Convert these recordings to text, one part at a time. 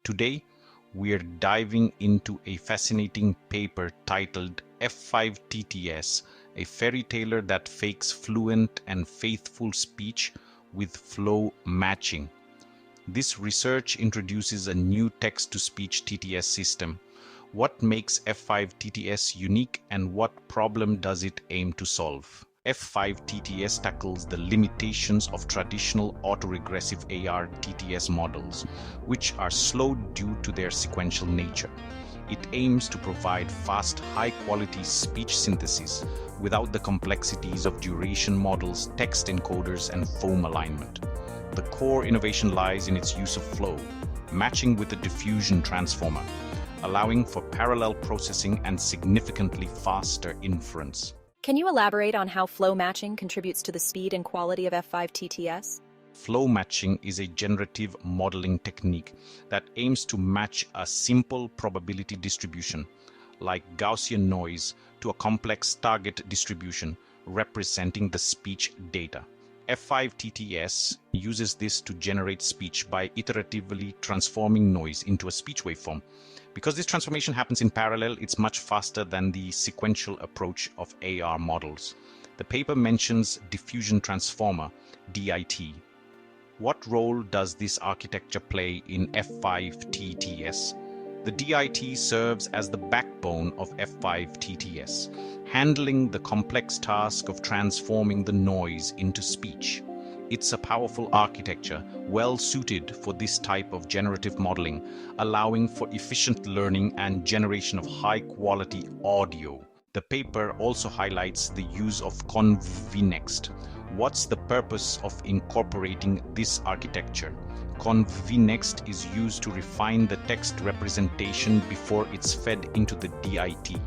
Today, we're diving into a fascinating paper titled F5 TTS, a fairy tale that fakes fluent and faithful speech with flow matching. This research introduces a new text-to-speech TTS system. What makes F5 TTS unique and what problem does it aim to solve? F5 TTS tackles the limitations of traditional autoregressive AR TTS models, which are slow due to their sequential nature. It aims to provide fast, high-quality speech synthesis without the complexities of duration models, text encoders, and foam alignment. The core innovation lies in its use of flow, matching with the diffusion transformer, allowing for parallel processing and significantly faster inference. Can you elaborate on how flow matching contributes to the speed and quality of F5 TTS? Flow matching is a generative modeling technique that aims to match a simple probability distribution, like Gaussian noise, to a complex target distribution representing the speech data. F5 TTS uses this to generate speech by iteratively transforming noise into a speech waveform. Because this transformation happens in parallel, it's much faster than the sequential approach of AR models. The paper mentions Diffusion Transformer, DIT. What role does this architecture play in F5 TTS? The DIT serves as the backbone of F5 TTS, handling the complex task of transforming the noise into speech. It's a powerful architecture, well suited for this type of generative modeling, allowing for efficient learning and generation of high-quality audio. The paper also highlights the use of ConvNeXt. What's the purpose of incorporating this architecture? ConvNeXt is used to refine the text representation before it's fed into the DIT.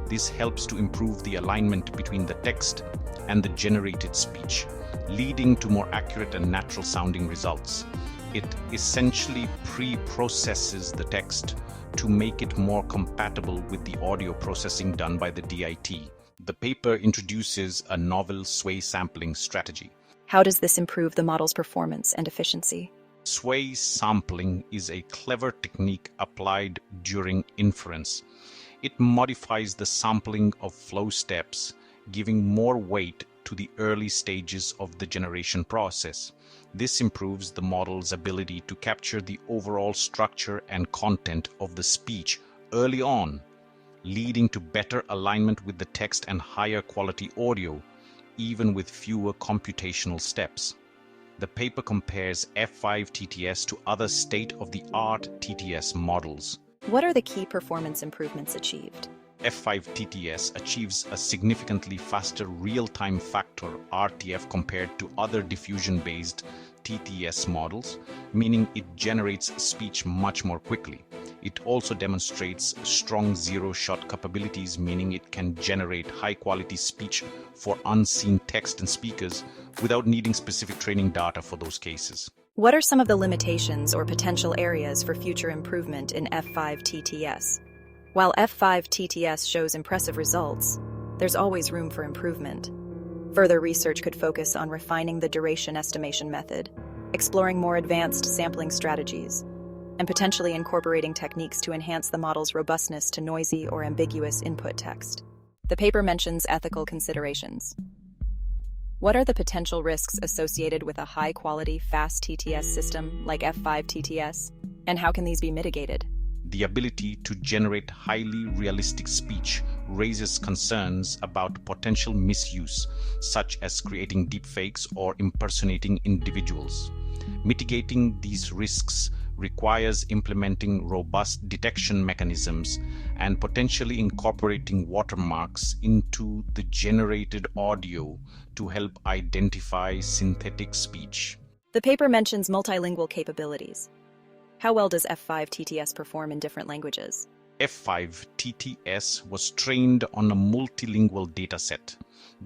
This helps to improve the alignment between the text and the generated speech, leading to more accurate and natural-sounding results. It essentially pre-processes the text to make it more compatible with the audio processing done by the DIT. The paper introduces a novel sway sampling strategy. How does this improve the model's performance and efficiency? Sway sampling is a clever technique applied during inference. It modifies the sampling of flow steps, giving more weight to the early stages of the generation process. This improves the model's ability to capture the overall structure and content of the speech early on, leading to better alignment with the text and higher quality audio, even with fewer computational steps. The paper compares F5 TTS to other state-of-the-art TTS models. What are the key performance improvements achieved? F5 TTS achieves a significantly faster real-time factor RTF compared to other diffusion-based TTS models, meaning it generates speech much more quickly. It also demonstrates strong zero-shot capabilities, meaning it can generate high-quality speech for unseen text and speakers without needing specific training data for those cases. What are some of the limitations or potential areas for future improvement in F5 TTS? While F5 TTS shows impressive results, there's always room for improvement. Further research could focus on refining the duration estimation method, exploring more advanced sampling strategies, and potentially incorporating techniques to enhance the model's robustness to noisy or ambiguous input text. The paper mentions ethical considerations. What are the potential risks associated with a high-quality, fast TTS system like F5 TTS, and how can these be mitigated? The ability to generate highly realistic speech raises concerns about potential misuse, such as creating deepfakes or impersonating individuals. Mitigating these risks requires implementing robust detection mechanisms and potentially incorporating watermarks into the generated audio to help identify synthetic speech. The paper mentions multilingual capabilities. How well does F5 TTS perform in different languages? F5 TTS was trained on a multilingual dataset,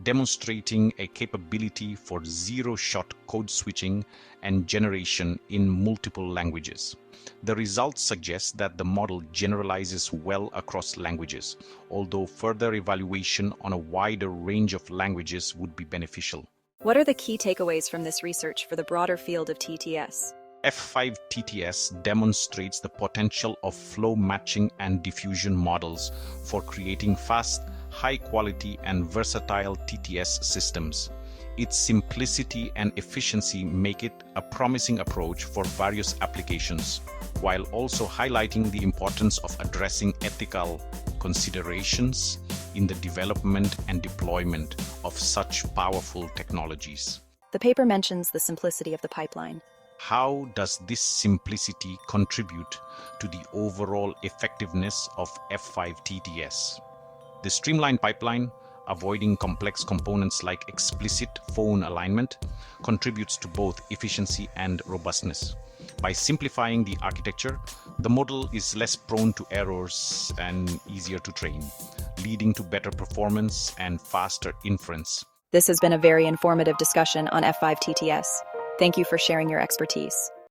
demonstrating a capability for zero-shot code switching and generation in multiple languages. The results suggest that the model generalizes well across languages, although further evaluation on a wider range of languages would be beneficial. What are the key takeaways from this research for the broader field of TTS? F5 TTS demonstrates the potential of flow matching and diffusion models for creating fast, high-quality, and versatile TTS systems. Its simplicity and efficiency make it a promising approach for various applications, while also highlighting the importance of addressing ethical considerations in the development and deployment of such powerful technologies. The paper mentions the simplicity of the pipeline. How does this simplicity contribute to the overall effectiveness of F5 TTS? The streamlined pipeline, avoiding complex components like explicit phone alignment, contributes to both efficiency and robustness. By simplifying the architecture, the model is less prone to errors and easier to train, leading to better performance and faster inference. This has been a very informative discussion on F5 TTS. Thank you for sharing your expertise.